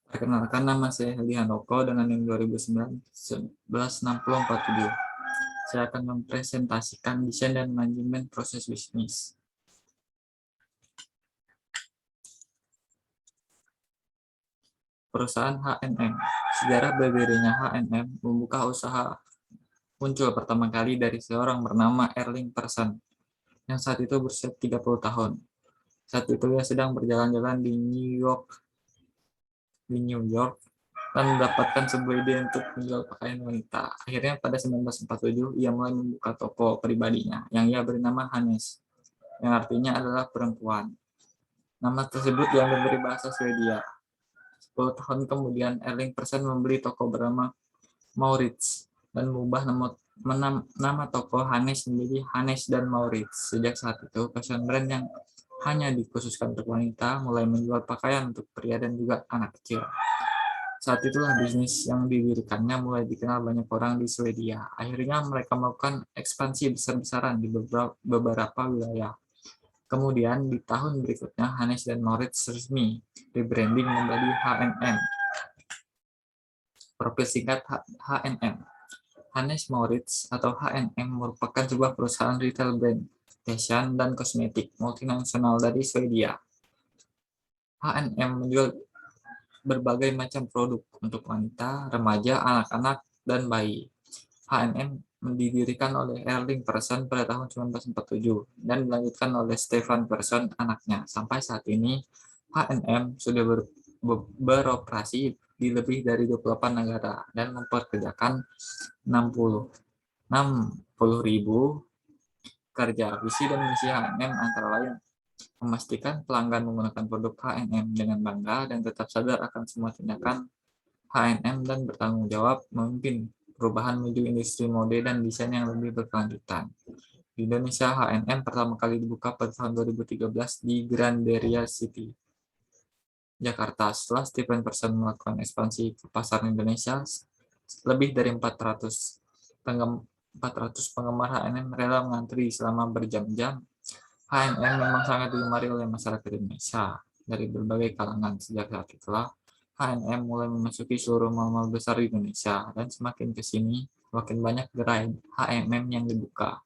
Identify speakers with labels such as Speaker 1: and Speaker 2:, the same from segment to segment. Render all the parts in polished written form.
Speaker 1: Perkenalkan, nama saya Hedi Handoko dengan NIM 2009-116047. Saya akan mempresentasikan desain dan manajemen proses bisnis. Perusahaan H&M. Sejarah berdirinya H&M membuka usaha muncul pertama kali dari seorang bernama Erling Persson yang saat itu berusia 30 tahun. Saat itu ia sedang berjalan-jalan di New York dan mendapatkan sebuah ide untuk menjual pakaian wanita. Akhirnya pada 1947 ia mulai membuka toko pribadinya yang ia beri nama Hannes, yang artinya adalah perempuan. Nama tersebut diambil dari bahasa Swedia. 10 tahun kemudian Erling Persson membeli toko bernama Maurits dan mengubah nama toko Hannes menjadi Hannes dan Maurits. Sejak saat itu, fashion brand yang hanya dikhususkan untuk wanita mulai menjual pakaian untuk pria dan juga anak kecil. Saat itulah bisnis yang didirikannya mulai dikenal banyak orang di Swedia. Akhirnya mereka melakukan ekspansi besar-besaran di beberapa wilayah. Kemudian di tahun berikutnya Hannes dan Maurits resmi rebranding menjadi H&M. Profil singkat H&M. Hannes Maurits atau H&M merupakan sebuah perusahaan retail brand, fashion, dan kosmetik multinasional dari Swedia. H&M menjual berbagai macam produk untuk wanita, remaja, anak-anak, dan bayi. H&M didirikan oleh Erling Persson pada tahun 1947 dan dilanjutkan oleh Stefan Persson, anaknya. Sampai saat ini, H&M sudah beroperasi di lebih dari 28 negara dan memperkerjakan 60.000 kerja. Visi dan misi H&M antara lain memastikan pelanggan menggunakan produk H&M dengan bangga dan tetap sadar akan semua tindakan H&M dan bertanggung jawab memimpin perubahan menuju industri mode dan desain yang lebih berkelanjutan. Di Indonesia, H&M pertama kali dibuka pada tahun 2013 di Granderia City, Jakarta. Setelah Stephen Persson melakukan ekspansi ke pasar Indonesia, lebih dari 400 penggemar H&M rela mengantri selama berjam-jam. H&M memang sangat digemari oleh masyarakat Indonesia dari berbagai kalangan. Sejak saat itulah, H&M mulai memasuki seluruh mall-mall besar di Indonesia, dan semakin ke sini, semakin banyak gerai H&M yang dibuka.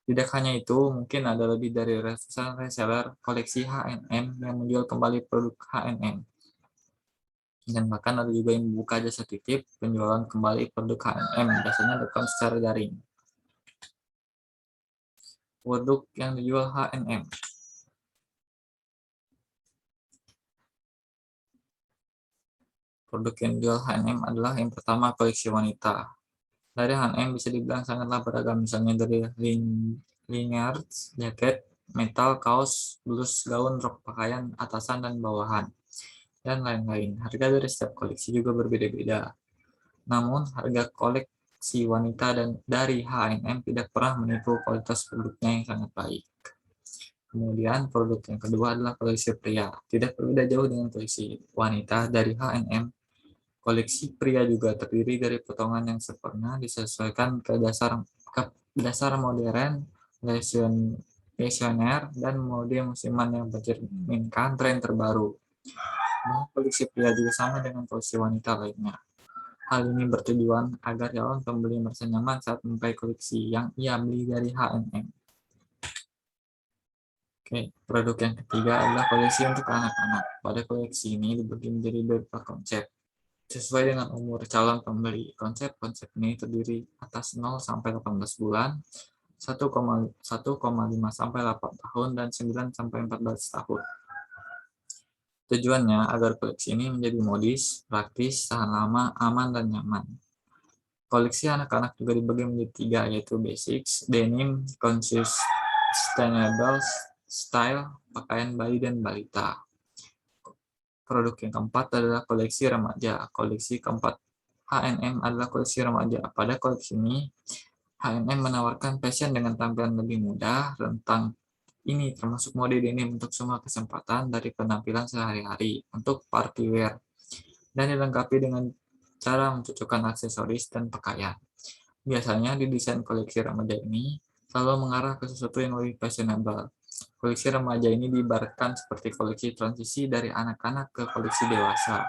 Speaker 1: Tidak hanya itu, mungkin ada lebih dari ratusan reseller koleksi H&M yang menjual kembali produk H&M. Dan bahkan ada juga yang membuka jasa titip penjualan kembali produk H&M, biasanya dilakukan secara daring. Produk yang dijual H&M. Produk yang dijual H&M adalah yang pertama, koleksi wanita. Dari H&M bisa dibilang sangatlah beragam, misalnya dari lanyards, jaket, metal, kaos, blus, gaun, rok pakaian, atasan, dan bawahan, dan lain-lain. Harga dari setiap koleksi juga berbeda-beda. Namun, harga koleksi wanita dan dari H&M tidak pernah menipu kualitas produknya yang sangat baik. Kemudian, produk yang kedua adalah koleksi pria. Tidak berbeda jauh dengan koleksi wanita dari H&M. Koleksi pria juga terdiri dari potongan yang sempurna disesuaikan ke dasar modern, fashioner, dan mode musiman yang mencerminkan tren terbaru. Bahan koleksi pria juga sama dengan koleksi wanita lainnya. Hal ini bertujuan agar calon pembeli merasa nyaman saat memakai koleksi yang ia beli dari H&M. Oke, produk yang ketiga adalah koleksi untuk anak-anak. Pada koleksi ini dibagi menjadi beberapa konsep sesuai dengan umur calon pembeli. Konsep-konsep ini terdiri atas 0 sampai 18 bulan, 1,5 sampai 8 tahun, dan 9 sampai 14 tahun. Tujuannya agar koleksi ini menjadi modis, praktis, tahan lama, aman, dan nyaman. Koleksi anak-anak juga dibagi menjadi 3, yaitu basics, denim, sustainable, style, pakaian bayi dan balita. Produk yang keempat adalah koleksi remaja. Koleksi keempat H&M adalah koleksi remaja. Pada koleksi ini, H&M menawarkan fashion dengan tampilan lebih mudah. Tentang ini termasuk mode denim untuk semua kesempatan dari penampilan sehari-hari untuk party wear, dan dilengkapi dengan cara mencocokkan aksesoris dan pakaian. Biasanya di desain koleksi remaja ini selalu mengarah ke sesuatu yang lebih fashionable. Koleksi remaja ini diibaratkan seperti koleksi transisi dari anak-anak ke koleksi dewasa.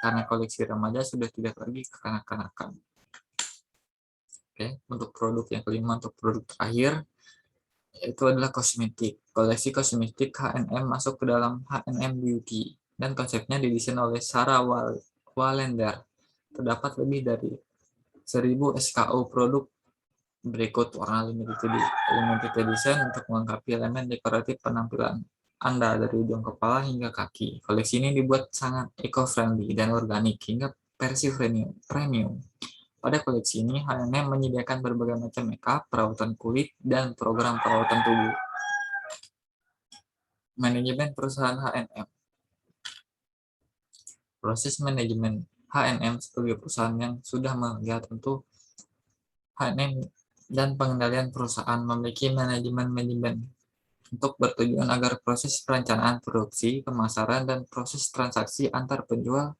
Speaker 1: karena koleksi remaja sudah tidak lagi kekanak-kanakan. Oke, untuk produk yang kelima, untuk produk terakhir, itu adalah kosmetik. Koleksi kosmetik H&M masuk ke dalam H&M Beauty, dan konsepnya didesain oleh Sarah Wallender. Terdapat lebih dari 1000 SKU produk berikut warna limited edition untuk melengkapi elemen dekoratif penampilan Anda dari ujung kepala hingga kaki. Koleksi ini dibuat sangat eco-friendly dan organik hingga versi premium. Pada koleksi ini, H&M menyediakan berbagai macam makeup, perawatan kulit, dan program perawatan tubuh. Manajemen perusahaan H&M. Proses manajemen H&M sebagai perusahaan yang sudah melihat tentu H&M dan pengendalian perusahaan memiliki manajemen untuk bertujuan agar proses perencanaan produksi, pemasaran, dan proses transaksi antar penjual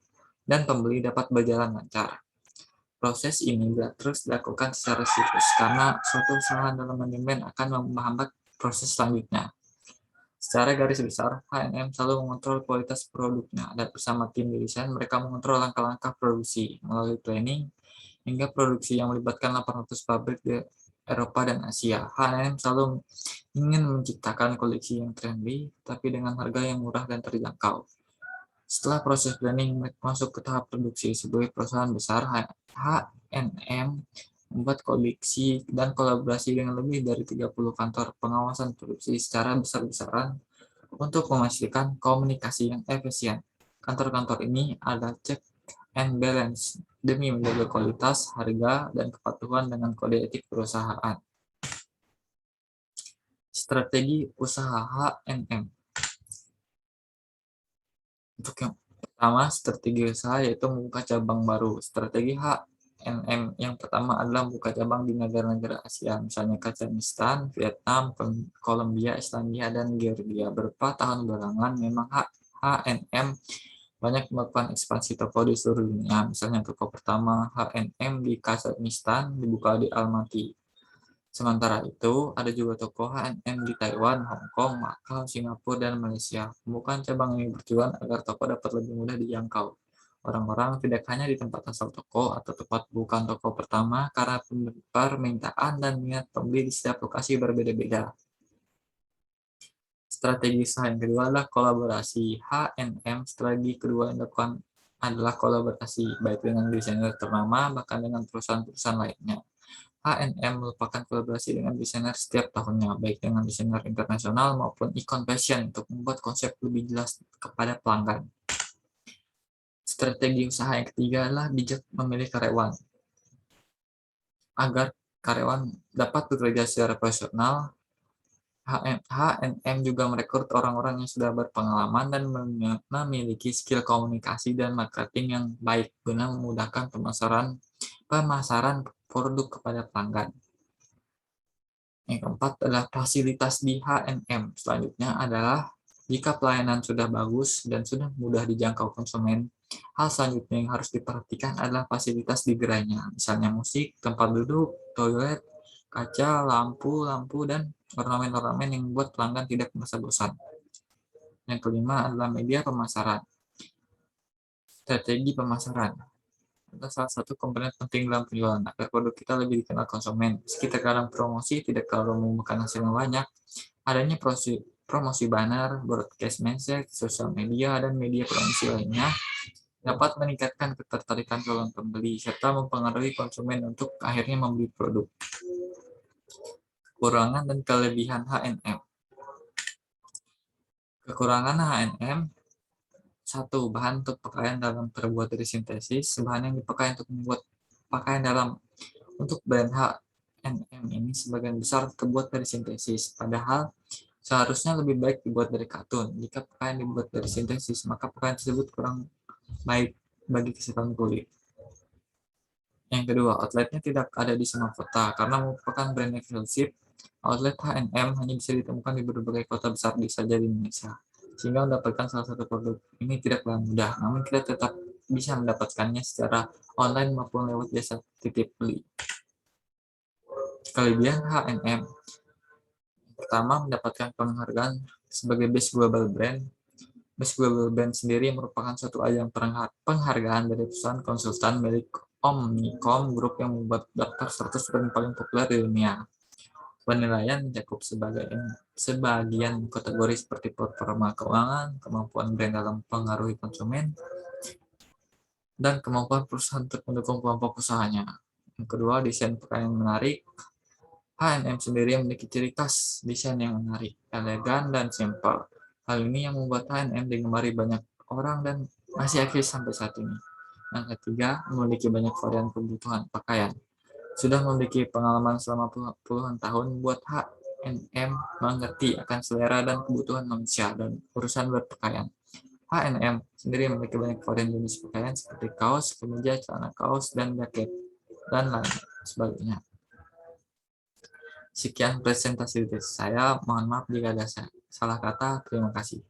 Speaker 1: dan pembeli dapat berjalan lancar. Proses ini terus dilakukan secara siklus karena suatu kesalahan dalam manajemen akan menghambat proses selanjutnya. Secara garis besar, H&M selalu mengontrol kualitas produknya, dan bersama tim desain mereka mengontrol langkah-langkah produksi melalui planning hingga produksi yang melibatkan 800 pabrik di Eropa dan Asia. H&M selalu ingin menciptakan koleksi yang trendy, tapi dengan harga yang murah dan terjangkau. Setelah proses planning masuk ke tahap produksi, sebagai perusahaan besar, H&M membuat koleksi dan kolaborasi dengan lebih dari 30 kantor pengawasan produksi secara besar-besaran untuk memastikan komunikasi yang efisien. Kantor-kantor ini ada check and balance demi menjaga kualitas, harga, dan kepatuhan dengan kode etik perusahaan. Strategi usaha H&M. Untuk yang pertama, strategi usaha yaitu membuka cabang baru. Strategi H&M yang pertama adalah membuka cabang di negara-negara Asia, misalnya Kazakhstan, Vietnam, Kolombia, Islandia, dan Georgia. Beberapa tahun belakangan memang H&M banyak melakukan ekspansi toko di seluruh dunia. Misalnya toko pertama H&M di Kazakhstan dibuka di Almaty. Sementara itu, ada juga toko H&M di Taiwan, Hong Kong, Makau, Singapura, dan Malaysia. Pembukaan cabang ini bertujuan agar toko dapat lebih mudah dijangkau orang-orang tidak hanya di tempat asal toko atau tempat bukan toko pertama, karena permintaan dan minat pembeli di setiap lokasi berbeda-beda. Strategi usaha yang kedua adalah kolaborasi. H&M strategi kedua yang dilakukan adalah kolaborasi, baik dengan desainer ternama, bahkan dengan perusahaan-perusahaan lainnya. H&M merupakan kolaborasi dengan desainer setiap tahunnya, baik dengan desainer internasional maupun icon fashion untuk membuat konsep lebih jelas kepada pelanggan. Strategi usaha yang ketiga adalah bijak memilih karyawan. Agar karyawan dapat bekerja secara profesional, H&M juga merekrut orang-orang yang sudah berpengalaman dan memiliki skill komunikasi dan marketing yang baik guna memudahkan pemasaran produk kepada pelanggan. Yang keempat adalah fasilitas di H&M. Selanjutnya adalah jika pelayanan sudah bagus dan sudah mudah dijangkau konsumen, hal selanjutnya yang harus diperhatikan adalah fasilitas di gerainya, misalnya musik, tempat duduk, toilet, kaca, lampu, dan ornamen-ornamen yang membuat pelanggan tidak merasa bosan. Yang kelima adalah media pemasaran. Strategi pemasaran adalah salah satu komponen penting dalam penjualan agar produk kita lebih dikenal konsumen. Meski terkadang promosi tidak terlalu membuahkan hasil yang banyak, adanya promosi banner, broadcast message, sosial media, dan media promosi lainnya dapat meningkatkan ketertarikan calon pembeli serta mempengaruhi konsumen untuk akhirnya membeli produk. Kekurangan dan kelebihan H&M. Kekurangan H&M: 1. Bahan untuk pakaian dalam terbuat dari sintesis. Bahan yang dipakai untuk membuat pakaian dalam untuk brand H&M ini sebagian besar terbuat dari sintesis, padahal seharusnya lebih baik dibuat dari katun. Jika pakaian dibuat dari sintesis, maka pakaian tersebut kurang baik bagi kesehatan kulit. Yang kedua, outletnya tidak ada di semua kota. Karena merupakan brand eksklusif, outlet H&M hanya bisa ditemukan di berbagai kota besar saja di Indonesia. Sehingga mendapatkan salah satu produk ini tidaklah mudah, namun kita tetap bisa mendapatkannya secara online maupun lewat jasa titip beli. Kelebihan H&M: pertama, mendapatkan penghargaan sebagai Best Global Brand. Miss Global Band sendiri merupakan suatu ajang penghargaan dari perusahaan konsultan milik Omnicom Group yang membuat daftar 100 brand paling populer di dunia. Penilaian mencakup sebagian kategori seperti performa keuangan, kemampuan brand dalam pengaruhi konsumen, dan kemampuan perusahaan untuk mendukung kelompok usahanya. Yang kedua, desain pakaian menarik. H&M sendiri memiliki ciri khas desain yang menarik, elegan, dan simpel. Hal ini yang membuat H&M digemari banyak orang dan masih eksis sampai saat ini. Yang ketiga, memiliki banyak varian kebutuhan pakaian. Sudah memiliki pengalaman selama puluhan tahun, buat H&M mengerti akan selera dan kebutuhan manusia dan urusan berpakaian. H&M sendiri memiliki banyak varian jenis pakaian seperti kaos, kemeja, celana kaos, dan jaket, dan lain sebagainya. Sekian presentasi dari saya. Mohon maaf jika ada salah kata. Terima kasih.